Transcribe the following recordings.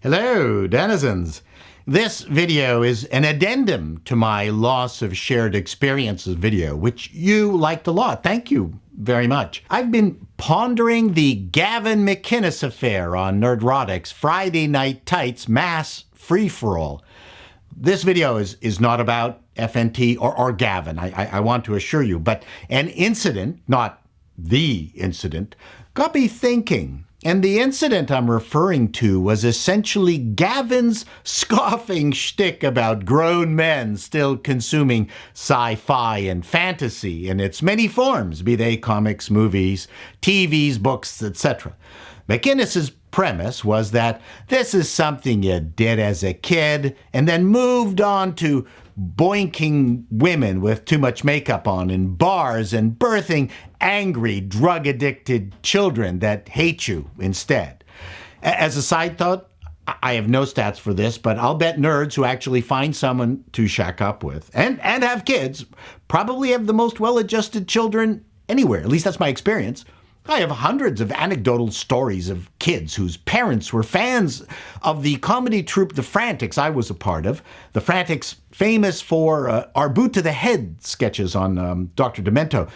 Hello, denizens. This video is an addendum to my Loss of Shared Experiences video, which you liked a lot. Thank you very much. I've been pondering the Gavin McInnis affair on Nerdrotics, Friday Night Tights Mass Free-for-All. This video is not about FNT or Gavin, I want to assure you, but an incident, not the incident, got me thinking. And the incident I'm referring to was essentially Gavin's scoffing shtick about grown men still consuming sci-fi and fantasy in its many forms, be they comics, movies, TVs, books, etc. McInnis's premise was that this is something you did as a kid and then moved on to boinking women with too much makeup on in bars and birthing angry, drug-addicted children that hate you instead. As a side thought, I have no stats for this, but I'll bet nerds who actually find someone to shack up with and have kids probably have the most well-adjusted children anywhere. At least that's my experience. I have hundreds of anecdotal stories of kids whose parents were fans of the comedy troupe The Frantics I was a part of. The Frantics, famous for our boot to the head sketches on Dr. Demento.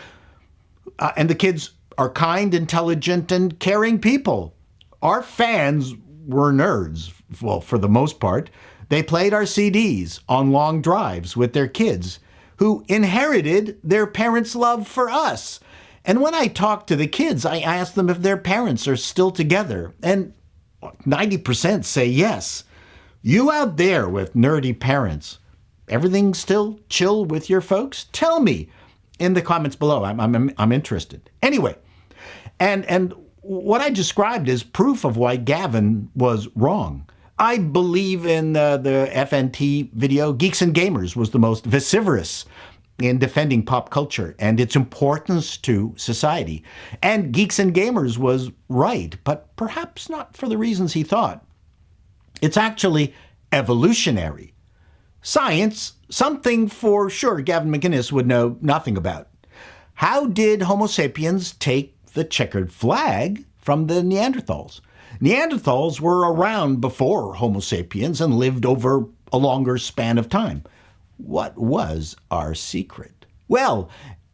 And the kids are kind, intelligent, and caring people. Our fans were nerds, well, for the most part. They played our CDs on long drives with their kids, who inherited their parents' love for us. And when I talk to the kids, I ask them if their parents are still together, and 90% say yes. You out there with nerdy parents, everything still chill with your folks? Tell me in the comments below. I'm interested. Anyway, and what I described is proof of why Gavin was wrong. I believe in the FNT video. Geeks and Gamers was the most vociferous in defending pop culture and its importance to society. And Geeks and Gamers was right, but perhaps not for the reasons he thought. It's actually evolutionary. Science, something for sure Gavin McInnis would know nothing about. How did Homo sapiens take the checkered flag from the Neanderthals? Neanderthals were around before Homo sapiens and lived over a longer span of time. What was our secret? Well,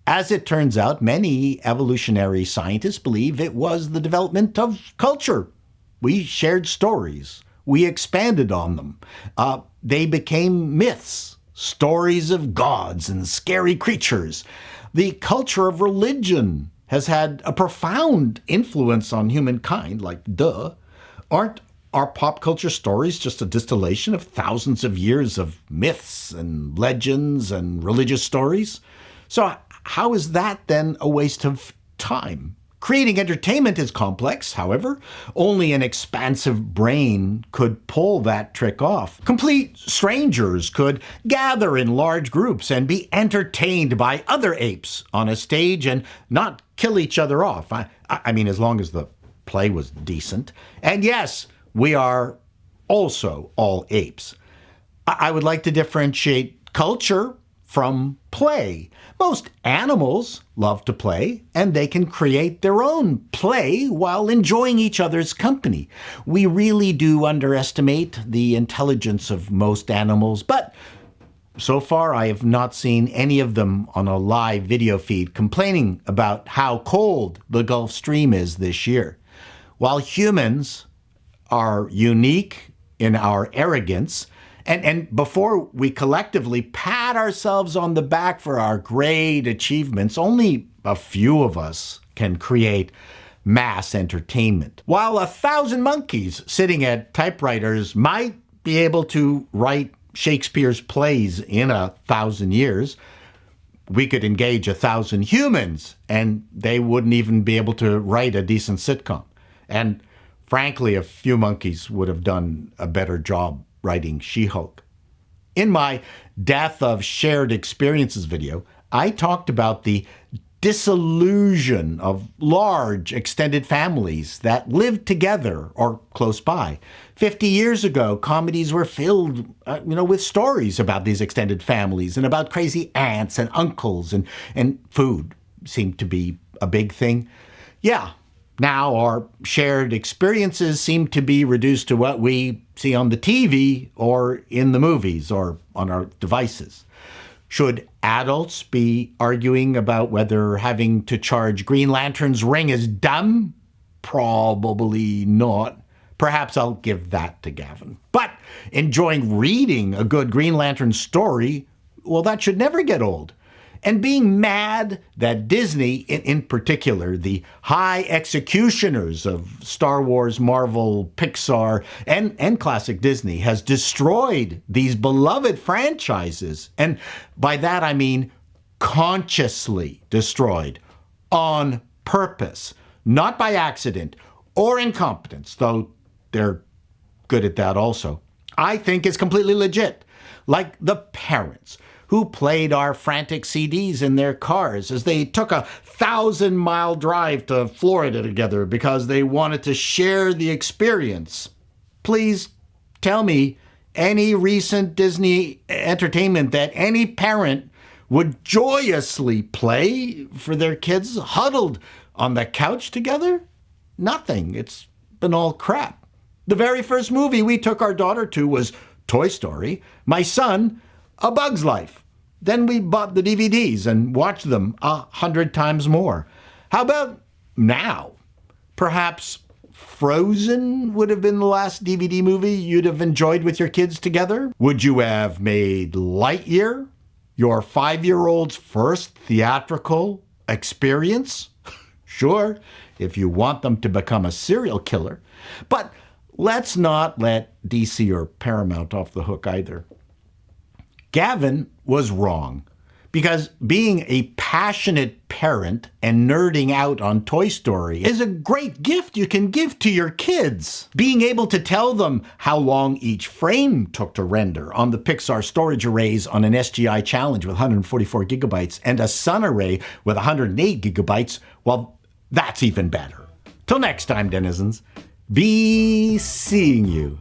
as it turns out, many evolutionary scientists believe it was the development of culture. We shared stories. We expanded on them. They became myths, stories of gods and scary creatures. The culture of religion has had a profound influence on humankind, like duh. Aren't our pop culture stories just a distillation of thousands of years of myths and legends and religious stories? So how is that then a waste of time? Creating entertainment is complex, however. Only an expansive brain could pull that trick off. Complete strangers could gather in large groups and be entertained by other apes on a stage and not kill each other off. I mean, as long as the play was decent. And yes, we are also all apes. I would like to differentiate culture from play. Most animals love to play, and they can create their own play while enjoying each other's company. We really do underestimate the intelligence of most animals, but so far I have not seen any of them on a live video feed complaining about how cold the Gulf Stream is this year. While humans are unique in our arrogance, and before we collectively pat ourselves on the back for our great achievements, only a few of us can create mass entertainment. While 1,000 monkeys sitting at typewriters might be able to write Shakespeare's plays in 1,000 years, we could engage 1,000 humans and they wouldn't even be able to write a decent sitcom. And frankly, a few monkeys would have done a better job writing She-Hulk. In my Death of Shared Experiences video, I talked about the disillusion of large extended families that lived together or close by. 50 years ago, comedies were filled with stories about these extended families and about crazy aunts and uncles, and food seemed to be a big thing. Yeah, Now our shared experiences seem to be reduced to what we see on the TV or in the movies or on our devices. Should adults be arguing about whether having to charge Green Lantern's ring is dumb? Probably not. Perhaps I'll give that to Gavin. But enjoying reading a good Green Lantern story, well, that should never get old. And being mad that Disney, in particular, the high executioners of Star Wars, Marvel, Pixar, and classic Disney, has destroyed these beloved franchises. And by that I mean consciously destroyed, on purpose, not by accident or incompetence, though they're good at that also. I think is completely legit. Like the parents who played our frantic CDs in their cars as they took a 1,000-mile drive to Florida together because they wanted to share the experience. Please tell me any recent Disney entertainment that any parent would joyously play for their kids huddled on the couch together? Nothing. It's been all crap. The very first movie we took our daughter to was Toy Story. My son, A Bug's Life. Then we bought the DVDs and watched them 100 times more. How about now? Perhaps Frozen would have been the last DVD movie you'd have enjoyed with your kids together? Would you have made Lightyear your 5-year-old's first theatrical experience? Sure, if you want them to become a serial killer. But let's not let DC or Paramount off the hook either. Gavin was wrong, because being a passionate parent and nerding out on Toy Story is a great gift you can give to your kids. Being able to tell them how long each frame took to render on the Pixar storage arrays on an SGI Challenge with 144 gigabytes and a Sun array with 108 gigabytes, well, that's even better. Till next time, denizens, be seeing you.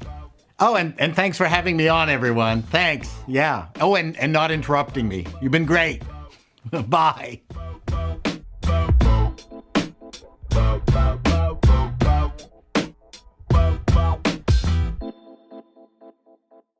Oh, and thanks for having me on, everyone. Thanks. Yeah. Oh, and not interrupting me. You've been great. Bye.